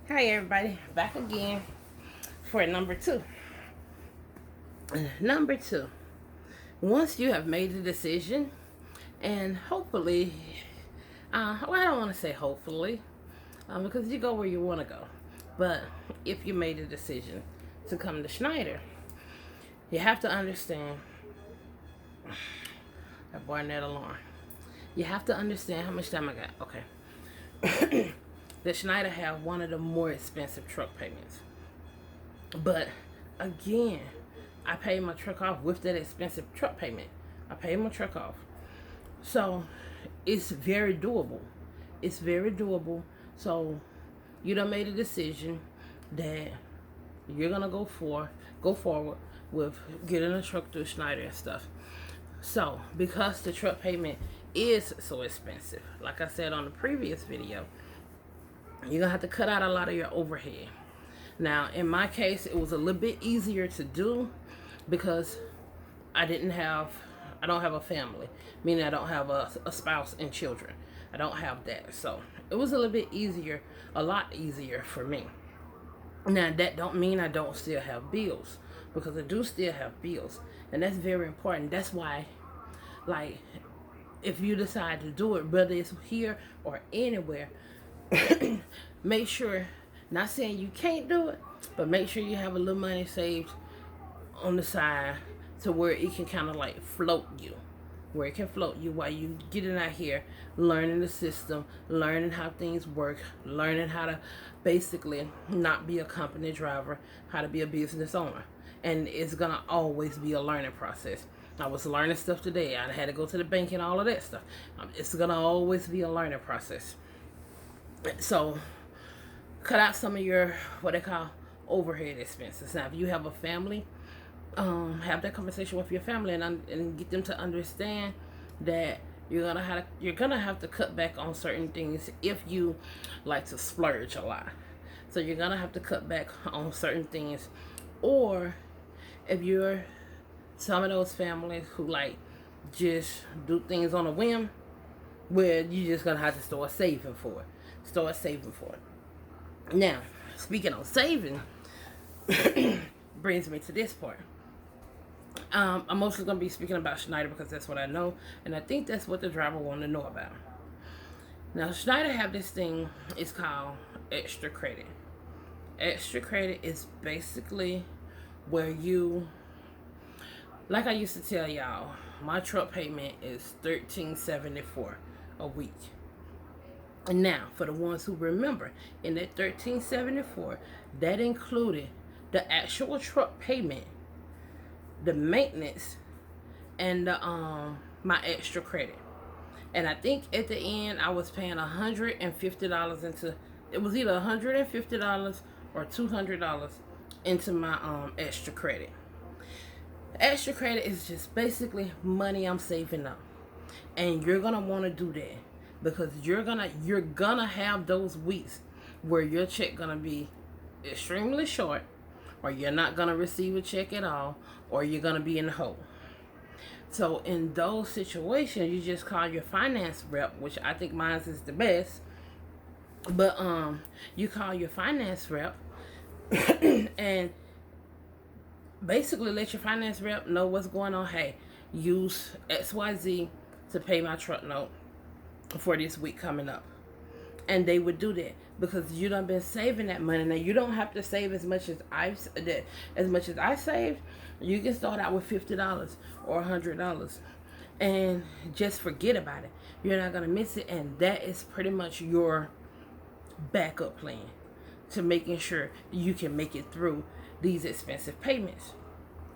Hi everybody, back again for number two. Number two, once you have made a decision, and hopefully, I don't want to say hopefully, because you go where you want to go, but if you made a decision to come to Schneider, you have to understand that Barnett alarm. You have to understand how much time I got. Okay. That Schneider have one of the more expensive truck payments. But again, I paid my truck off with that expensive truck payment. I paid my truck off. So it's very doable. It's very doable. So you done made a decision that you're gonna go forward with getting a truck through Schneider and stuff. So because the truck payment is so expensive, like I said on the previous video, you're gonna have to cut out a lot of your overhead. Now, in my case, it was a little bit easier to do because I don't have a family, meaning I don't have a spouse and children. I don't have that. So it was a little bit easier, a lot easier for me. Now, that don't mean I don't still have bills, because I do still have bills. And that's very important. That's why, like, if you decide to do it, whether it's here or anywhere, make sure, not saying you can't do it, but make sure you have a little money saved on the side to where it can kind of like float you. Where it can float you while you getting out here, learning the system, learning how things work, learning how to basically not be a company driver, how to be a business owner. And it's going to always be a learning process. I was learning stuff today. I had to go to the bank and all of that stuff. It's going to always be a learning process. So cut out some of your, what they call, overhead expenses. Now, if you have a family, have that conversation with your family and get them to understand that you're gonna have to cut back on certain things if you like to splurge a lot. So you're gonna have to cut back on certain things, or if you're some of those families who like just do things on a whim, where you're just gonna have to start saving for it. Start saving for it. Now, speaking of saving, brings me to this part. I'm mostly going to be speaking about Schneider because that's what I know, and I think that's what the driver want to know about. Now, Schneider have this thing, it's called extra credit. Extra credit is basically where you, like I used to tell y'all, my truck payment is $13.74 a week. And now, for the ones who remember, in that $13.74, that included the actual truck payment, the maintenance, and the my extra credit. And I think at the end I was paying $150 into, it was either $150 or $200 into my extra credit. Extra credit is just basically money I'm saving up. And you're gonna want to do that because you're gonna have those weeks where your check gonna be extremely short, or you're not gonna receive a check at all, or you're gonna be in the hole. So in those situations, you just call your finance rep, which I think mine is the best. But you call your finance rep and basically let your finance rep know what's going on. Hey, use XYZ to pay my truck note for this week coming up. And they would do that because you done been saving that money. Now you don't have to save as much as I saved. You can start out with $50 or $100 and just forget about it. You're not gonna miss it, and that is pretty much your backup plan to making sure you can make it through these expensive payments.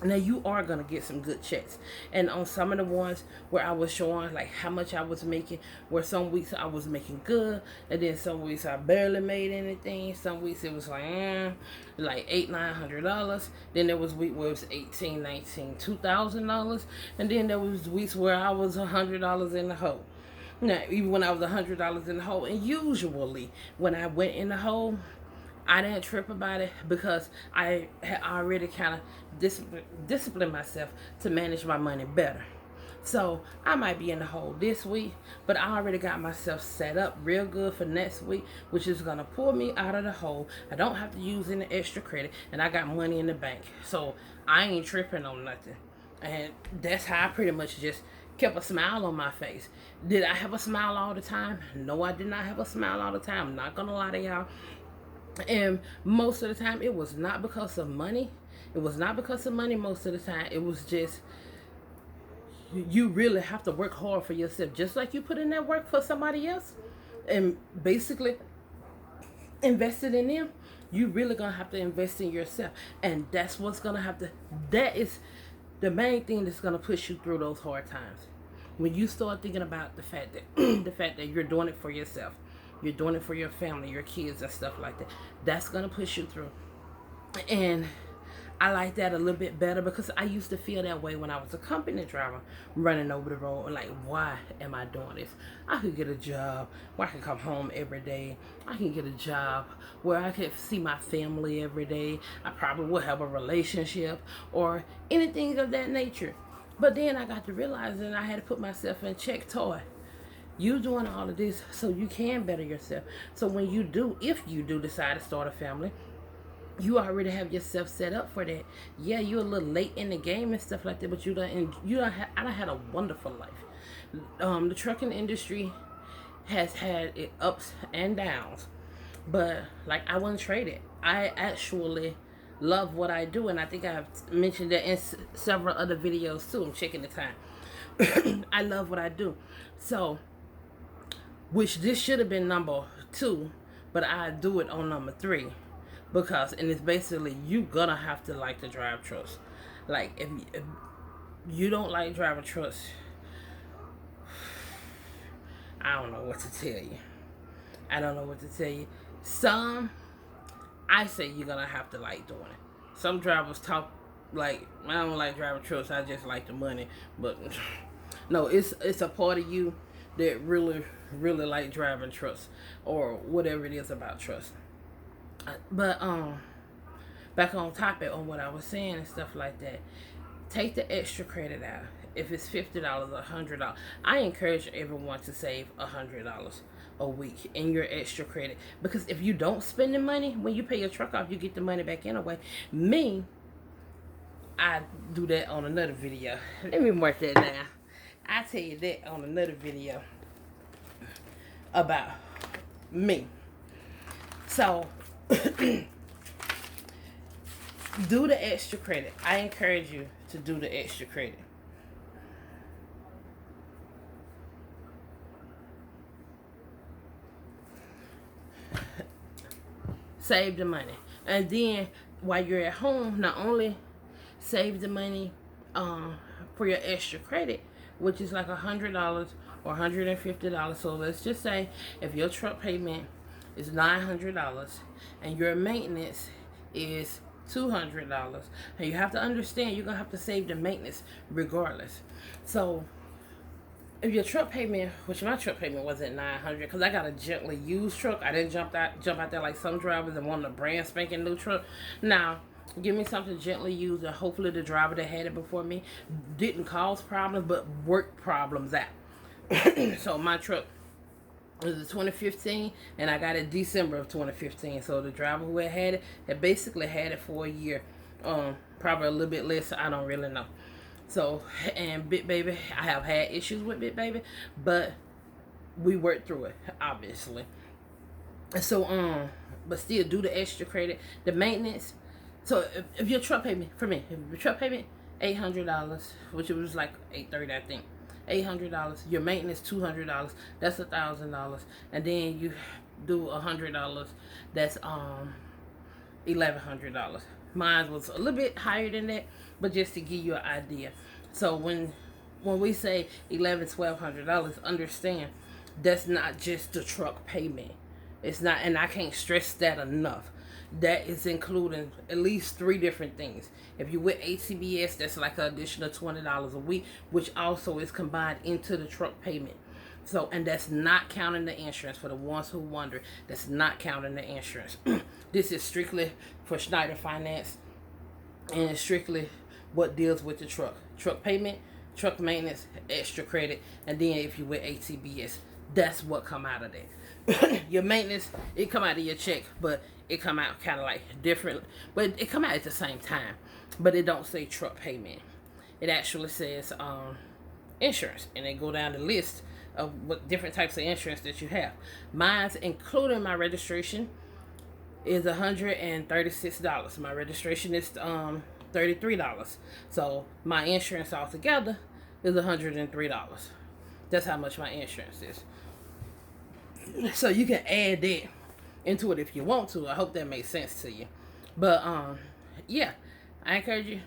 Now you are gonna get some good checks, and on some of the ones where I was showing like how much I was making, where some weeks I was making good, and then some weeks I barely made anything. Some weeks it was like $800-900. Then there was week where it was $1,800-2,000, and then there was weeks where I was $100 in the hole. Now even when I was $100 in the hole, and usually when I went in the hole, I didn't trip about it because I had already kind of disciplined myself to manage my money better. So I might be in the hole this week, but I already got myself set up real good for next week, which is gonna pull me out of the hole. I don't have to use any extra credit, and I got money in the bank, so I ain't tripping on nothing. And that's how I pretty much just kept a smile on my face. Did I have a smile all the time? No, I did not have a smile all the time. I'm not gonna lie to y'all. And most of the time, it was not because of money. It was not because of money most of the time. It was just, you really have to work hard for yourself. Just like you put in that work for somebody else and basically invested in them, you really gonna have to invest in yourself. And that's what's gonna have to, that is the main thing that's gonna push you through those hard times. When you start thinking about the fact that the fact that you're doing it for yourself, you're doing it for your family, your kids, and stuff like that, that's gonna push you through. And I like that a little bit better because I used to feel that way when I was a company driver running over the road. Like, why am I doing this? I could get a job where I can come home every day. I can get a job where I could see my family every day. I probably will have a relationship or anything of that nature. But then I got to realize that I had to put myself in check. Toy, you doing all of this so you can better yourself. So when you do, if you do decide to start a family, you already have yourself set up for that. Yeah, you're a little late in the game and stuff like that, but I done had a wonderful life. The trucking industry has had it ups and downs, but like, I wouldn't trade it. I actually love what I do, and I think I've mentioned that in several other videos too. I'm checking the time. I love what I do. So, which this should have been number 2, but I do it on number 3. Because, and it's basically, you gonna have to like to drive trucks. Like, if you don't like driving trucks, I don't know what to tell you. I don't know what to tell you. Some, I say you're gonna have to like doing it. Some drivers talk like, I don't like driving trucks, I just like the money. But no, it's a part of you that really like driving trucks or whatever it is about trucks. But back on topic on what I was saying and stuff like that, take the extra credit out. If it's $50 or $100, I encourage everyone to save $100 a week in your extra credit, because if you don't spend the money when you pay your truck off, you get the money back anyway. Me, I do that on another video. Let me mark that down. I tell you that on another video about me. So do the extra credit. I encourage you to do the extra credit. Save the money. And then while you're at home, not only save the money for your extra credit, which is like $100 or $150. So let's just say if your truck payment is $900 and your maintenance is $200, and you have to understand you're gonna have to save the maintenance regardless. So if your truck payment, which my truck payment was at $900, because I got a gently used truck, I didn't jump out there like some drivers and want a brand spanking new truck. Now, give me something gently used, and hopefully the driver that had it before me didn't cause problems but worked problems out. So my truck was a 2015, and I got it December of 2015. So the driver who had it had basically had it for a year, probably a little bit less. I don't really know. So, and Bit Baby, I have had issues with Bit Baby, but we worked through it, obviously. So, but still, do the extra credit, the maintenance. So if your truck payment, for me, if your truck payment $800, which it was like $830, I think. $800, your maintenance $200, that's $1,000, and then you do $100, that's $1,100. Mine was a little bit higher than that, but just to give you an idea. So when we say $1,100-$1,200, understand that's not just the truck payment. It's not, and I can't stress that enough. That is including at least 3 different things. If you're with HCBS, that's like an additional $20 a week, which also is combined into the truck payment. So, and that's not counting the insurance. For the ones who wonder, that's not counting the insurance. This is strictly for Schneider Finance, and strictly what deals with the truck payment, truck maintenance, extra credit, and then if you with ATBS, that's what come out of that. Your maintenance, it come out of your check, but it come out kind of like different, but it come out at the same time. But it don't say truck payment. It actually says insurance, and they go down the list of what different types of insurance that you have. Mine's, including my registration, is $136. My registration is $33. So my insurance altogether is $103. That's how much my insurance is. So you can add that into it if you want to. I hope that makes sense to you. But yeah, I encourage you,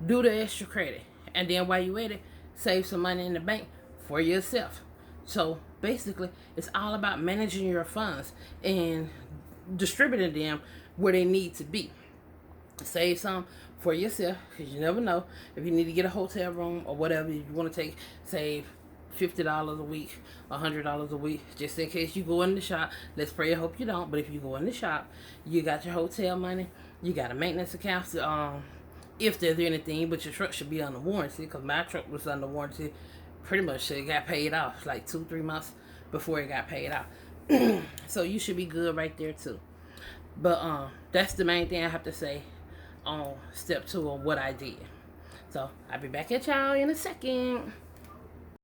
do the extra credit, and then while you at it, save some money in the bank for yourself. So basically, it's all about managing your funds and distributing them where they need to be. Save some for yourself, because you never know if you need to get a hotel room or whatever you want to take. Save $50 a week, $100 a week, just in case you go in the shop. Let's pray and hope you don't, but if you go in the shop, you got your hotel money, you got a maintenance account to, if there's anything, but your truck should be under warranty, because my truck was under warranty pretty much. It got paid off like 2-3 months before it got paid off. So you should be good right there too. But that's the main thing I have to say on step 2 of what I did. So I'll be back at y'all in a second.